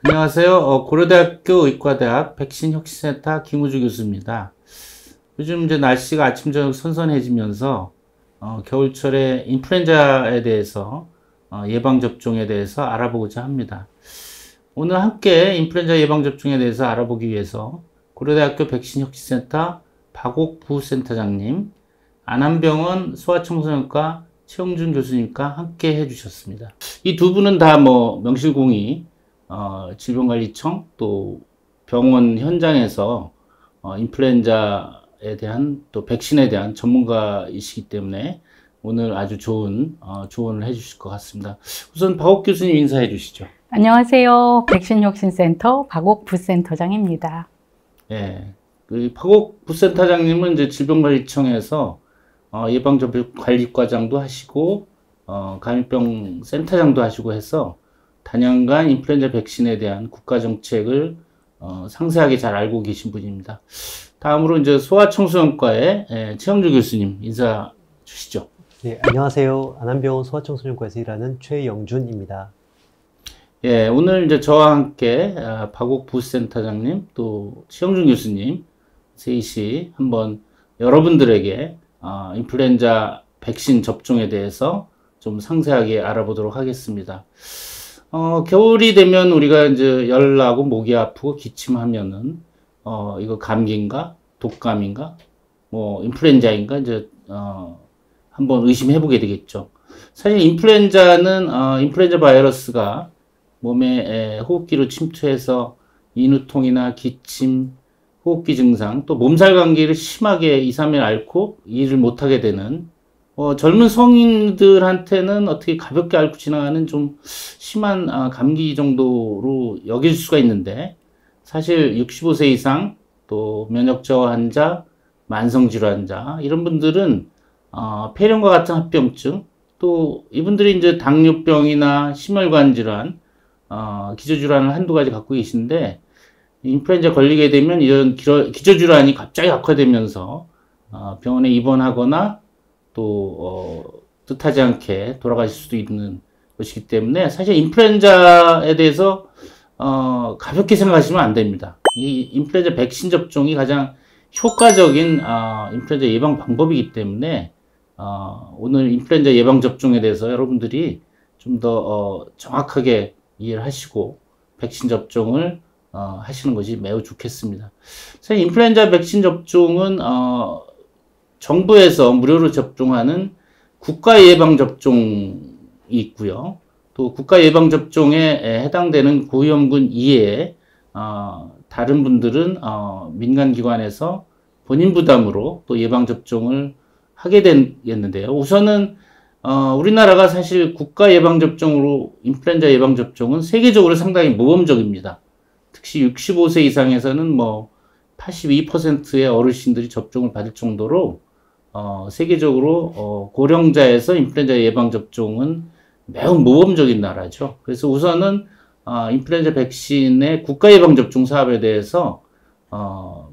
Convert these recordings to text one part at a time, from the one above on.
안녕하세요. 고려대학교 의과대학 백신혁신센터 김우주 교수입니다. 요즘 이제 날씨가 아침 저녁 선선해지면서 겨울철에 인플루엔자에 대해서 예방접종에 대해서 알아보고자 합니다. 오늘 함께 인플루엔자 예방접종에 대해서 알아보기 위해서 고려대학교 백신혁신센터 박옥부 센터장님, 안암병원 소아청소년과 최영준 교수님과 함께 해주셨습니다. 이 두 분은 다 명실공히 질병관리청 또 병원 현장에서 인플루엔자에 대한 또 백신에 대한 전문가이시기 때문에 오늘 아주 좋은 조언을 해주실 것 같습니다. 우선 박옥 교수님 인사해 주시죠. 안녕하세요. 백신혁신센터 박옥부 센터장입니다. 예, 그 박옥 부센터장님은 이제 질병관리청에서 예방접종관리과장도 하시고 감염병 센터장도 하시고 해서 단연간 인플루엔자 백신에 대한 국가 정책을 상세하게 잘 알고 계신 분입니다. 다음으로 이제 소아청소년과의 최영주 교수님 인사 주시죠. 네, 안녕하세요. 안암병원 소아청소년과에서 일하는 최영준입니다. 예, 오늘 이제 저와 함께 박옥 부센터장님 또 최영준 교수님 셋이 한번 여러분들에게 인플루엔자 백신 접종에 대해서 좀 상세하게 알아보도록 하겠습니다. 겨울이 되면 우리가 이제 열 나고 목이 아프고 기침하면은 이거 감기인가 독감인가 인플루엔자인가 이제 한번 의심해 보게 되겠죠. 사실 인플루엔자는 인플루엔자 바이러스가 몸에 호흡기로 침투해서 인후통이나 기침, 호흡기 증상, 또 몸살 감기를 심하게 2, 3일 앓고 일을 못하게 되는 젊은 성인들한테는 어떻게 가볍게 앓고 지나가는 좀 심한 감기 정도로 여길 수가 있는데 사실 65세 이상 또 면역 저하 환자, 만성 질환 환자 이런 분들은 폐렴과 같은 합병증 또 이분들이 이제 당뇨병이나 심혈관 질환, 기저질환을 한두 가지 갖고 계신데 인플루엔자 걸리게 되면 이런 기저질환이 갑자기 악화되면서 병원에 입원하거나 또 뜻하지 않게 돌아가실 수도 있는 것이기 때문에 사실 인플루엔자에 대해서 가볍게 생각하시면 안 됩니다. 이 인플루엔자 백신 접종이 가장 효과적인 인플루엔자 예방 방법이기 때문에 오늘 인플루엔자 예방 접종에 대해서 여러분들이 좀 더 정확하게 이해를 하시고 백신 접종을 하시는 것이 매우 좋겠습니다. 사실 인플루엔자 백신 접종은 정부에서 무료로 접종하는 국가 예방 접종이 있고요. 또 국가 예방 접종에 해당되는 고위험군 이외에 다른 분들은 민간 기관에서 본인 부담으로 또 예방 접종을 하게 되겠는데요. 우선은 우리나라가 사실 국가 예방 접종으로 인플루엔자 예방 접종은 세계적으로 상당히 모범적입니다. 특히 65세 이상에서는 82%의 어르신들이 접종을 받을 정도로 세계적으로 고령자에서 인플루엔자 예방접종은 매우 모범적인 나라죠. 그래서 우선은 인플루엔자 백신의 국가 예방접종 사업에 대해서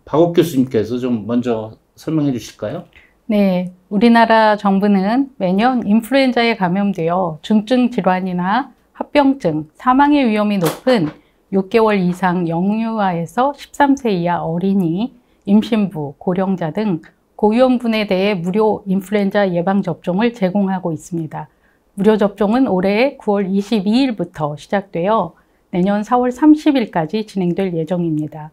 박옥 교수님께서 좀 먼저 설명해 주실까요? 네, 우리나라 정부는 매년 인플루엔자에 감염되어 중증 질환이나 합병증, 사망의 위험이 높은 6개월 이상 영유아에서 13세 이하 어린이, 임신부, 고령자 등 고위험군에 대해 무료 인플루엔자 예방접종을 제공하고 있습니다. 무료 접종은 올해 9월 22일부터 시작되어 내년 4월 30일까지 진행될 예정입니다.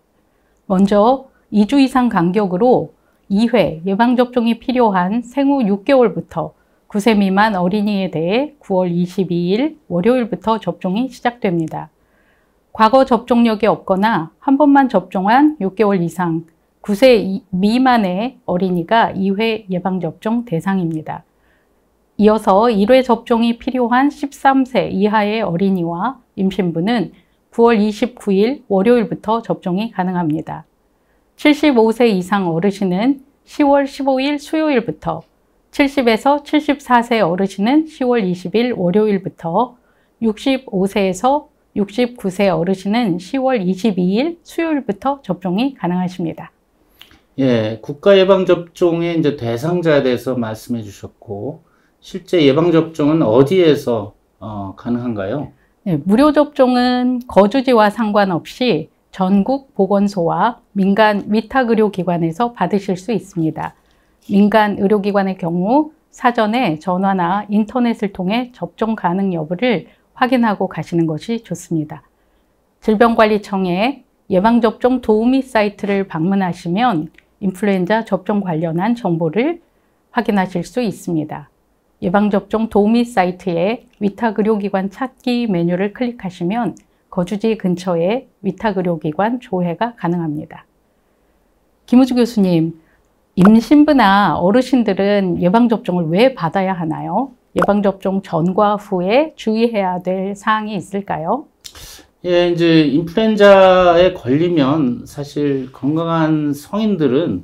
먼저 2주 이상 간격으로 2회 예방접종이 필요한 생후 6개월부터 9세 미만 어린이에 대해 9월 22일 월요일부터 접종이 시작됩니다. 과거 접종력이 없거나 한 번만 접종한 6개월 이상 9세 미만의 어린이가 2회 예방접종 대상입니다. 이어서 1회 접종이 필요한 13세 이하의 어린이와 임신부는 9월 29일 월요일부터 접종이 가능합니다. 75세 이상 어르신은 10월 15일 수요일부터, 70에서 74세 어르신은 10월 20일 월요일부터, 65세에서 69세 어르신은 10월 22일 수요일부터 접종이 가능하십니다. 예, 국가 예방접종의 이제 대상자에 대해서 말씀해 주셨고, 실제 예방접종은 어디에서 가능한가요? 네, 무료 접종은 거주지와 상관없이 전국 보건소와 민간 위탁의료기관에서 받으실 수 있습니다. 민간 의료기관의 경우 사전에 전화나 인터넷을 통해 접종 가능 여부를 확인하고 가시는 것이 좋습니다. 질병관리청의 예방접종 도우미 사이트를 방문하시면 인플루엔자 접종 관련한 정보를 확인하실 수 있습니다. 예방접종 도우미 사이트에 위탁의료기관 찾기 메뉴를 클릭하시면 거주지 근처에 위탁의료기관 조회가 가능합니다. 김우주 교수님, 임신부나 어르신들은 예방접종을 왜 받아야 하나요? 예방접종 전과 후에 주의해야 될 사항이 있을까요? 예, 이제 인플루엔자에 걸리면 사실 건강한 성인들은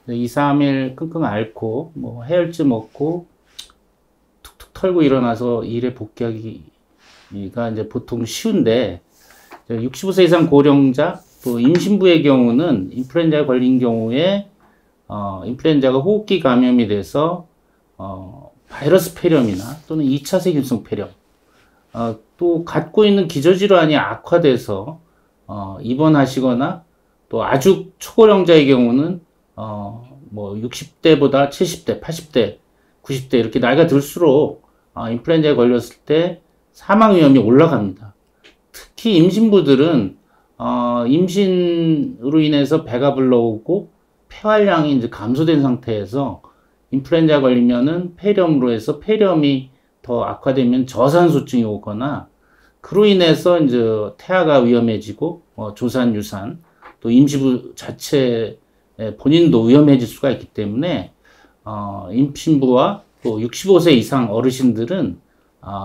2, 3일 끙끙 앓고 뭐 해열제 먹고 툭툭 털고 일어나서 일에 복귀하기가 이제 보통 쉬운데 65세 이상 고령자 또 임신부의 경우는 인플루엔자에 걸린 경우에 인플루엔자가 호흡기 감염이 돼서 바이러스 폐렴이나 또는 2차 세균성 폐렴 또 갖고 있는 기저질환이 악화돼서 입원하시거나 또 아주 초고령자의 경우는 뭐 60대보다 70대, 80대, 90대 이렇게 나이가 들수록 인플루엔자에 걸렸을 때 사망 위험이 올라갑니다. 특히 임신부들은 임신으로 인해서 배가 불러오고 폐활량이 이제 감소된 상태에서 인플루엔자에 걸리면은 폐렴으로 해서 폐렴이 더 악화되면 저산소증이 오거나 그로 인해서 이제 태아가 위험해지고 조산, 유산 또 임신부 자체 본인도 위험해질 수가 있기 때문에 임신부와 또 65세 이상 어르신들은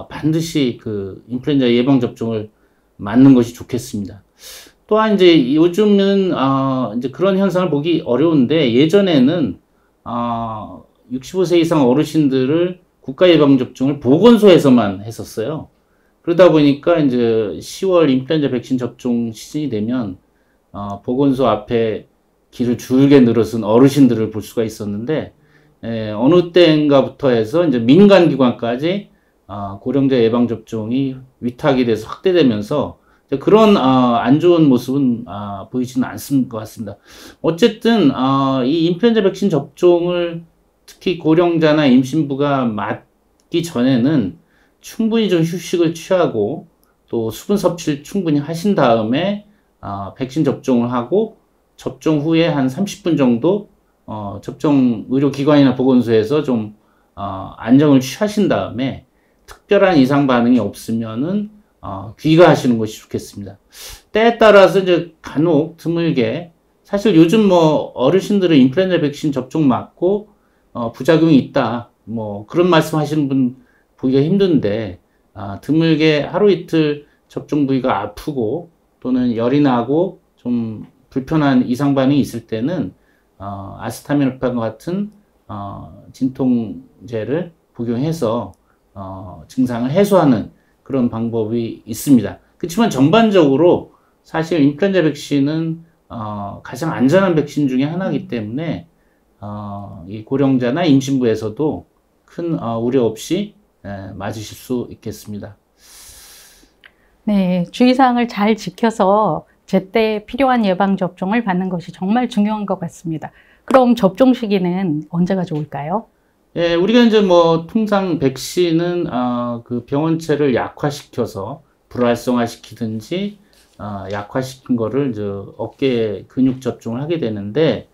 반드시 그 인플루엔자 예방 접종을 맞는 것이 좋겠습니다. 또한 이제 요즘은 이제 그런 현상을 보기 어려운데 예전에는 65세 이상 어르신들을 국가 예방 접종을 보건소에서만 했었어요. 그러다 보니까 이제 10월 인플루엔자 백신 접종 시즌이 되면 보건소 앞에 길을 줄게 늘어선 어르신들을 볼 수가 있었는데 어느 때인가부터 해서 이제 민간 기관까지 고령자 예방 접종이 위탁이 돼서 확대되면서 그런 안 좋은 모습은 보이지는 않는 것 같습니다. 어쨌든 이 인플루엔자 백신 접종을 특히 고령자나 임신부가 맞기 전에는 충분히 좀 휴식을 취하고 또 수분 섭취를 충분히 하신 다음에 백신 접종을 하고 접종 후에 한 30분 정도 접종 의료기관이나 보건소에서 좀 안정을 취하신 다음에 특별한 이상 반응이 없으면은 귀가하시는 것이 좋겠습니다. 때에 따라서 이제 간혹 드물게 사실 요즘 뭐 어르신들은 인플루엔자 백신 접종 맞고 부작용이 있다 뭐 그런 말씀 하시는 분 보기가 힘든데 드물게 하루 이틀 접종 부위가 아프고 또는 열이 나고 좀 불편한 이상 반응이 있을 때는 아세타민오펜과 같은 진통제를 복용해서 증상을 해소하는 그런 방법이 있습니다. 그렇지만 전반적으로 사실 인플루엔자 백신은 가장 안전한 백신 중에 하나이기 때문에 이 고령자나 임신부에서도 큰 우려 없이 맞으실 수 있겠습니다. 네, 주의사항을 잘 지켜서 제때 필요한 예방접종을 받는 것이 정말 중요한 것 같습니다. 그럼 접종 시기는 언제가 좋을까요? 예, 우리가 이제 뭐 통상 백신은 그 병원체를 약화시켜서 불활성화시키든지 약화시킨 거를 이제 어깨에 근육 접종을 하게 되는데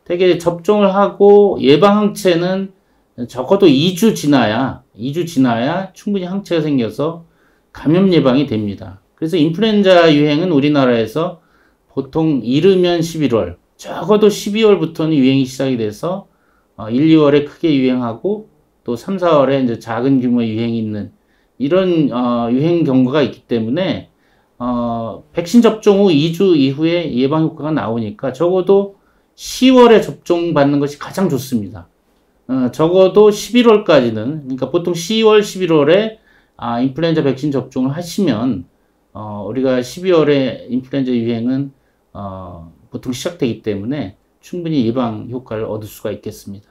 되게 접종을 하고 예방 항체는 적어도 2주 지나야 충분히 항체가 생겨서 감염 예방이 됩니다. 그래서 인플루엔자 유행은 우리나라에서 보통 이르면 11월, 적어도 12월부터는 유행이 시작이 돼서 1, 2월에 크게 유행하고 또 3, 4월에 이제 작은 규모의 유행이 있는 이런 유행 경과가 있기 때문에 백신 접종 후 2주 이후에 예방 효과가 나오니까 적어도 10월에 접종받는 것이 가장 좋습니다. 적어도 11월까지는 그러니까 보통 10월, 11월에 인플루엔자 백신 접종을 하시면 우리가 12월에 인플루엔자 유행은 보통 시작되기 때문에 충분히 예방 효과를 얻을 수가 있겠습니다.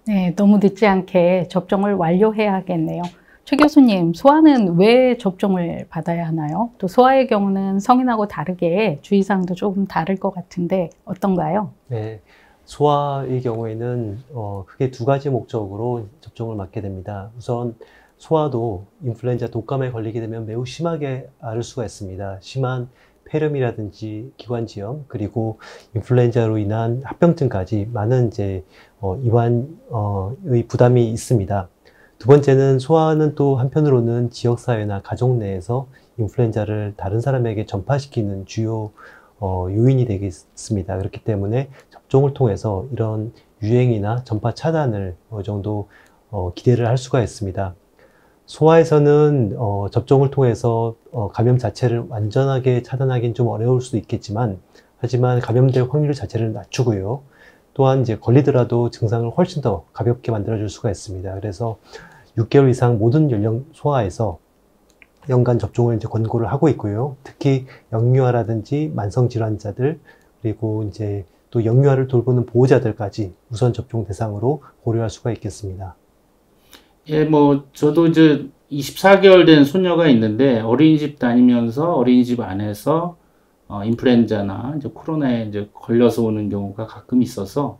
네, 너무 늦지 않게 접종을 완료해야겠네요. 최 교수님, 소아는 왜 접종을 받아야 하나요? 또 소아의 경우는 성인하고 다르게 주의사항도 조금 다를 것 같은데 어떤가요? 네, 소아의 경우에는 크게 두 가지 목적으로 접종을 맞게 됩니다. 우선 소아도 인플루엔자 독감에 걸리게 되면 매우 심하게 앓을 수가 있습니다. 심한 폐렴이라든지 기관지염, 그리고 인플루엔자로 인한 합병증까지 많은 이완의 부담이 있습니다. 두 번째는 소아는 또 한편으로는 지역사회나 가족 내에서 인플루엔자를 다른 사람에게 전파시키는 주요 요인이 되겠습니다. 그렇기 때문에 접종을 통해서 이런 유행이나 전파 차단을 어느 정도 기대를 할 수가 있습니다. 소아에서는 접종을 통해서 감염 자체를 완전하게 차단하기는 좀 어려울 수도 있겠지만, 하지만 감염될 확률 자체를 낮추고요. 또한 이제 걸리더라도 증상을 훨씬 더 가볍게 만들어줄 수가 있습니다. 그래서 6개월 이상 모든 연령 소아에서 연간 접종을 이제 권고를 하고 있고요. 특히 영유아라든지 만성질환자들, 그리고 이제 또 영유아를 돌보는 보호자들까지 우선 접종 대상으로 고려할 수가 있겠습니다. 예, 뭐, 저도 이제 24개월 된 손녀가 있는데, 어린이집 다니면서 어린이집 안에서, 인플루엔자나 이제 코로나에 이제 걸려서 오는 경우가 가끔 있어서,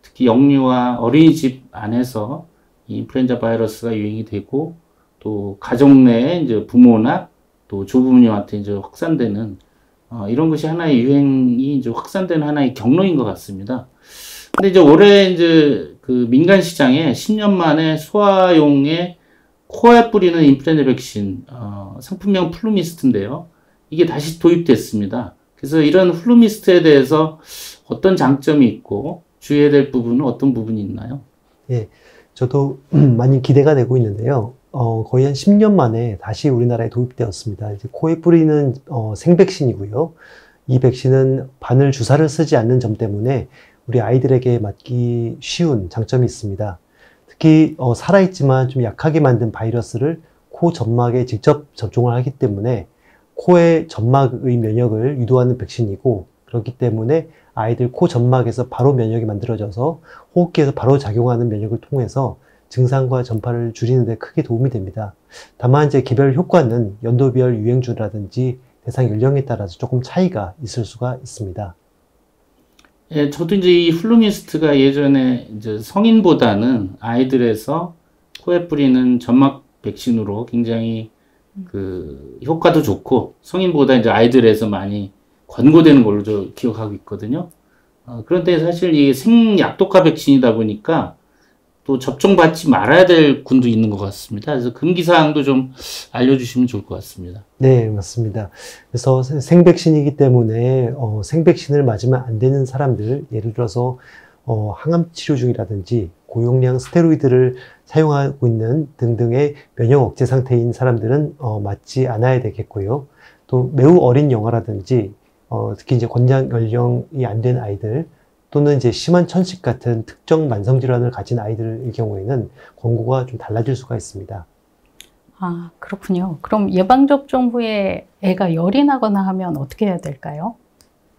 특히 영유아 어린이집 안에서 이 인플루엔자 바이러스가 유행이 되고, 또 가족 내에 이제 부모나 또 조부모님한테 이제 확산되는, 이런 것이 하나의 유행이 이제 확산되는 하나의 경로인 것 같습니다. 근데 이제 올해 이제 그 민간 시장에 10년 만에 소아용의 코에 뿌리는 인플루엔자 백신, 상품명 플루미스트인데요. 이게 다시 도입됐습니다. 그래서 이런 플루미스트에 대해서 어떤 장점이 있고 주의해야 될 부분은 어떤 부분이 있나요? 예, 저도 많이 기대가 되고 있는데요. 거의 한 10년 만에 다시 우리나라에 도입되었습니다. 이제 코에 뿌리는 생백신이고요. 이 백신은 바늘 주사를 쓰지 않는 점 때문에 우리 아이들에게 맞기 쉬운 장점이 있습니다. 특히 살아있지만 좀 약하게 만든 바이러스를 코 점막에 직접 접종을 하기 때문에 코의 점막의 면역을 유도하는 백신이고, 그렇기 때문에 아이들 코 점막에서 바로 면역이 만들어져서 호흡기에서 바로 작용하는 면역을 통해서 증상과 전파를 줄이는 데 크게 도움이 됩니다. 다만 이제 개별 효과는 연도별 유행주라든지 대상 연령에 따라서 조금 차이가 있을 수가 있습니다. 예, 저도 이제 이 플루미스트가 예전에 이제 성인보다는 아이들에서 코에 뿌리는 점막 백신으로 굉장히 그 효과도 좋고 성인보다 이제 아이들에서 많이 권고되는 걸로 저 기억하고 있거든요. 그런데 사실 이 생약독화 백신이다 보니까 또 접종받지 말아야 될 군도 있는 것 같습니다. 그래서 금기사항도 좀 알려주시면 좋을 것 같습니다. 네, 맞습니다. 그래서 생백신이기 때문에 생백신을 맞으면 안 되는 사람들, 예를 들어서 항암 치료 중이라든지 고용량 스테로이드를 사용하고 있는 등등의 면역 억제 상태인 사람들은 맞지 않아야 되겠고요. 또 매우 어린 영아라든지 특히 이제 권장 연령이 안 된 아이들, 또는 이제 심한 천식 같은 특정 만성 질환을 가진 아이들의 경우에는 권고가 좀 달라질 수가 있습니다. 아, 그렇군요. 그럼 예방접종 후에 애가 열이 나거나 하면 어떻게 해야 될까요?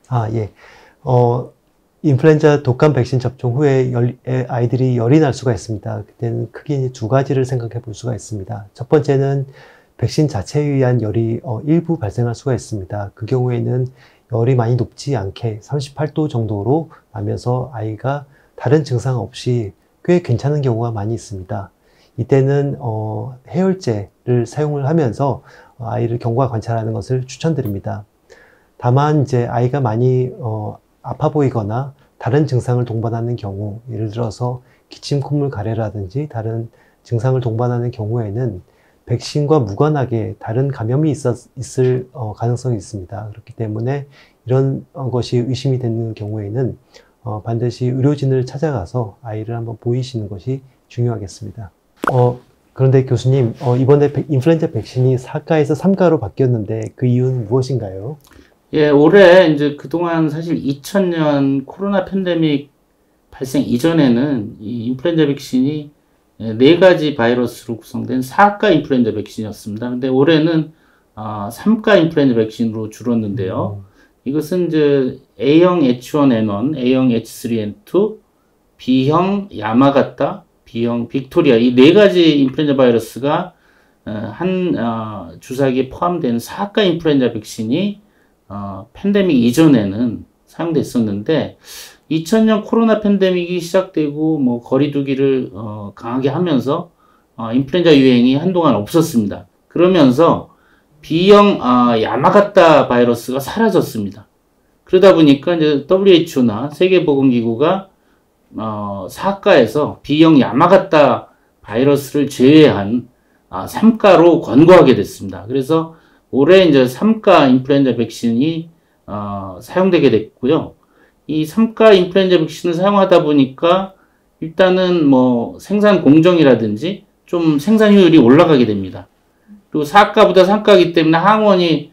아, 예. 인플루엔자 독감 백신 접종 후에 아이들이 열이 날 수가 있습니다. 그때는 크게 두 가지를 생각해 볼 수가 있습니다. 첫 번째는 백신 자체에 의한 열이 일부 발생할 수가 있습니다. 그 경우에는 열이 많이 높지 않게 38도 정도로 나면서 아이가 다른 증상 없이 꽤 괜찮은 경우가 많이 있습니다. 이때는 해열제를 사용을 하면서 아이를 경과 관찰하는 것을 추천드립니다. 다만 이제 아이가 많이 아파 보이거나 다른 증상을 동반하는 경우, 예를 들어서 기침, 콧물 가래라든지 다른 증상을 동반하는 경우에는 백신과 무관하게 다른 감염이 있을 가능성이 있습니다. 그렇기 때문에 이런 것이 의심이 되는 경우에는 반드시 의료진을 찾아가서 아이를 한번 보이시는 것이 중요하겠습니다. 그런데 교수님, 이번에 인플루엔자 백신이 4가에서 3가로 바뀌었는데 그 이유는 무엇인가요? 예, 올해 이제 그동안 사실 2000년 코로나 팬데믹 발생 이전에는 이 인플루엔자 백신이 4가지 바이러스로 구성된 4가 인플루엔자 백신이었습니다. 근데 올해는 3가 인플루엔자 백신으로 줄었는데요. 이것은 이제 A형 H1N1, A형 H3N2, B형 야마가타, B형 빅토리아 이 4가지 인플루엔자 바이러스가 주사기에 포함된 4가 인플루엔자 백신이 팬데믹 이전에는 사용됐었는데 2000년 코로나 팬데믹이 시작되고 뭐 거리두기를 강하게 하면서 인플루엔자 유행이 한동안 없었습니다. 그러면서 B형 야마가타 바이러스가 사라졌습니다. 그러다 보니까 이제 WHO나 세계보건기구가 4가에서 B형 야마가타 바이러스를 제외한 3가로 권고하게 됐습니다. 그래서 올해 이제 3가 인플루엔자 백신이 사용되게 됐고요. 이 3가 인플루엔자 백신을 사용하다 보니까 일단은 뭐 생산 공정이라든지 좀 생산 효율이 올라가게 됩니다. 그리고 4가보다 3가이기 때문에 항원이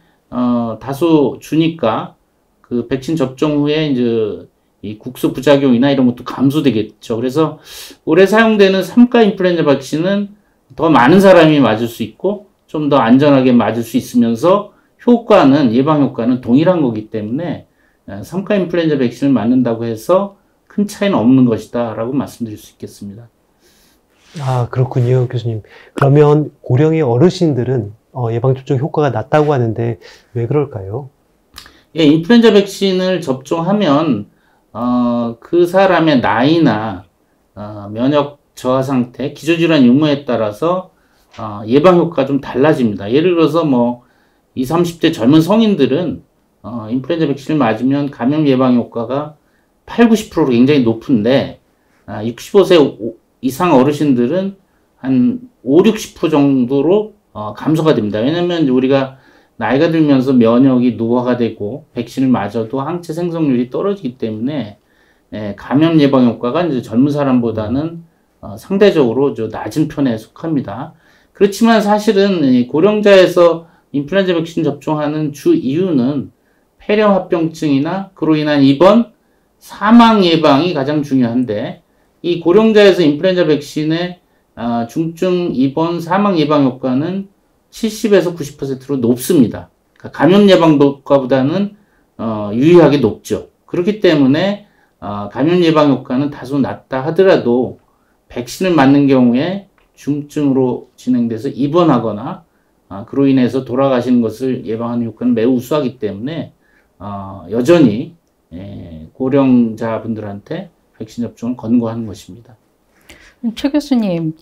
다소 주니까 그 백신 접종 후에 이제 이 국소 부작용이나 이런 것도 감소되겠죠. 그래서 올해 사용되는 3가 인플루엔자 백신은 더 많은 사람이 맞을 수 있고 좀 더 안전하게 맞을 수 있으면서 효과는 예방 효과는 동일한 거기 때문에 3가 인플루엔자 백신을 맞는다고 해서 큰 차이는 없는 것이다 라고 말씀드릴 수 있겠습니다. 아, 그렇군요, 교수님. 그러면 고령의 어르신들은 예방접종 효과가 낮다고 하는데 왜 그럴까요? 예, 인플루엔자 백신을 접종하면 그 사람의 나이나 면역 저하 상태, 기저질환 유무에 따라서 예방 효과가 좀 달라집니다. 예를 들어서 뭐 20, 30대 젊은 성인들은 인플루엔자 백신을 맞으면 감염 예방 효과가 8, 90%로 굉장히 높은데 65세 이상 어르신들은 한 5, 60% 정도로 감소가 됩니다. 왜냐면 우리가 나이가 들면서 면역이 노화가 되고 백신을 맞아도 항체 생성률이 떨어지기 때문에 감염 예방 효과가 이제 젊은 사람보다는 상대적으로 좀 낮은 편에 속합니다. 그렇지만 사실은 고령자에서 인플루엔자 백신 접종하는 주 이유는 폐렴 합병증이나 그로 인한 입원, 사망 예방이 가장 중요한데 이 고령자에서 인플루엔자 백신의 중증 입원, 사망 예방 효과는 70에서 90%로 높습니다. 그러니까 감염 예방 효과보다는 유의하게 높죠. 그렇기 때문에 감염 예방 효과는 다소 낮다 하더라도 백신을 맞는 경우에 중증으로 진행돼서 입원하거나 그로 인해서 돌아가시는 것을 예방하는 효과는 매우 우수하기 때문에 여전히 고령자분들한테 백신 접종을 권고하는 것입니다. 최 교수님,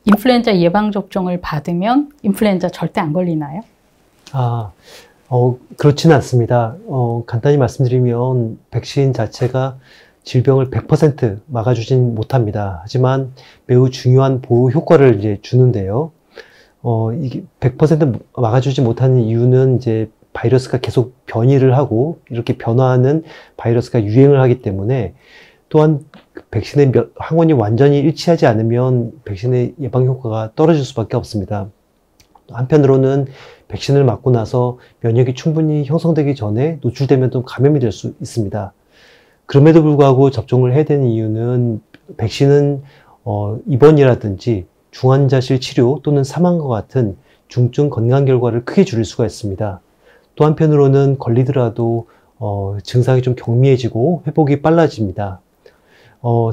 인플루엔자 예방접종을 받으면 인플루엔자 절대 안 걸리나요? 그렇지는 않습니다. 간단히 말씀드리면 백신 자체가 질병을 100% 막아주진 못합니다. 하지만 매우 중요한 보호 효과를 이제 주는데요. 이게 100% 막아주지 못하는 이유는 이제 바이러스가 계속 변이를 하고 이렇게 변화하는 바이러스가 유행을 하기 때문에 또한 백신의 항원이 완전히 일치하지 않으면 백신의 예방 효과가 떨어질 수밖에 없습니다. 한편으로는 백신을 맞고 나서 면역이 충분히 형성되기 전에 노출되면 또 감염이 될 수 있습니다. 그럼에도 불구하고 접종을 해야 되는 이유는 백신은 입원이라든지 중환자실 치료 또는 사망과 같은 중증 건강 결과를 크게 줄일 수가 있습니다. 또 한편으로는 걸리더라도 증상이 좀 경미해지고 회복이 빨라집니다.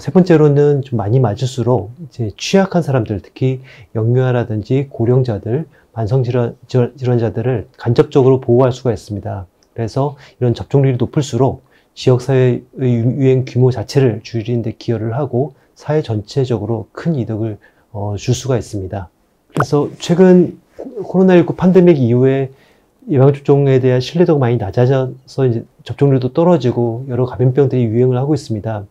세 번째로는 좀 많이 맞을수록 이제 취약한 사람들, 특히 영유아라든지 고령자들, 만성질환자들을 간접적으로 보호할 수가 있습니다. 그래서 이런 접종률이 높을수록 지역사회의 유행 규모 자체를 줄이는 데 기여를 하고 사회 전체적으로 큰 이득을 줄 수가 있습니다. 그래서 최근 코로나19 팬데믹 이후에 예방접종에 대한 신뢰도가 많이 낮아져서 이제 접종률도 떨어지고 여러 감염병들이 유행을 하고 있습니다.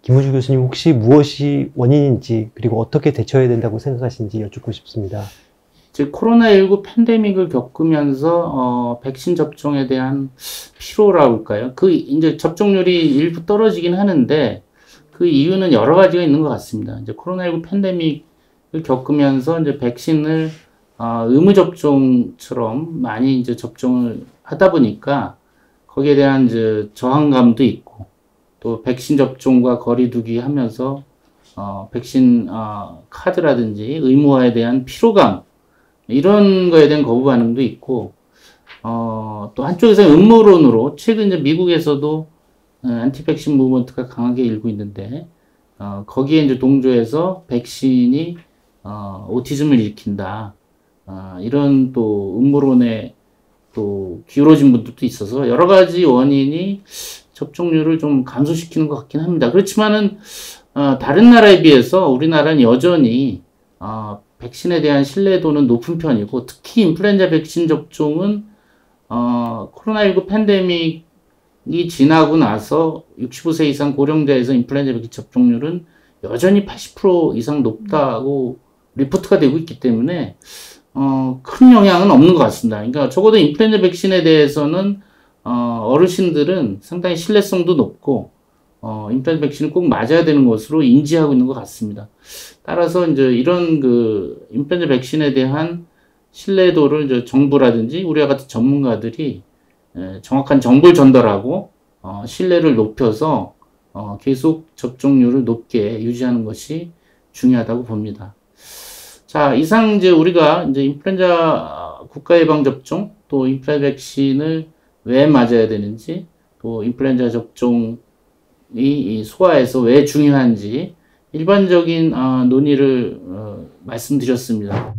김우주 교수님, 혹시 무엇이 원인인지 그리고 어떻게 대처해야 된다고 생각하시는지 여쭙고 싶습니다. 즉 코로나19 팬데믹을 겪으면서 백신 접종에 대한 피로라고 할까요? 그 이제 접종률이 일부 떨어지긴 하는데 그 이유는 여러 가지가 있는 것 같습니다. 이제 코로나19 팬데믹을 겪으면서 이제 백신을 의무 접종처럼 많이 이제 접종을 하다 보니까 거기에 대한 이제 저항감도 있고 또 백신 접종과 거리두기 하면서 백신 카드라든지 의무화에 대한 피로감 이런 거에 대한 거부 반응도 있고 또 한쪽에서 음모론으로 최근 이제 미국에서도 안티백신 무브먼트가 강하게 일고 있는데 거기에 이제 동조해서 백신이 오티즘을 일으킨다. 이런 또 음모론에 또 기울어진 분들도 있어서 여러 가지 원인이 접종률을 좀 감소시키는 것 같긴 합니다. 그렇지만은 다른 나라에 비해서 우리나라는 여전히 백신에 대한 신뢰도는 높은 편이고, 특히 인플루엔자 백신 접종은 코로나19 팬데믹이 지나고 나서 65세 이상 고령자에서 인플루엔자 백신 접종률은 여전히 80% 이상 높다고 리포트가 되고 있기 때문에 큰 영향은 없는 것 같습니다. 그러니까 적어도 인플루엔자 백신에 대해서는 어르신들은 상당히 신뢰성도 높고 인플루엔자 백신을 꼭 맞아야 되는 것으로 인지하고 있는 것 같습니다. 따라서 이제 이런 그 인플루엔자 백신에 대한 신뢰도를 이제 정부라든지 우리와 같은 전문가들이 정확한 정보를 전달하고 신뢰를 높여서 계속 접종률을 높게 유지하는 것이 중요하다고 봅니다. 자, 이상 이제 우리가 이제 인플루엔자 국가 예방 접종, 또 인플루엔자 백신을 왜 맞아야 되는지, 또 인플루엔자 접종이 이 소아에서 왜 중요한지 일반적인 논의를 말씀드렸습니다.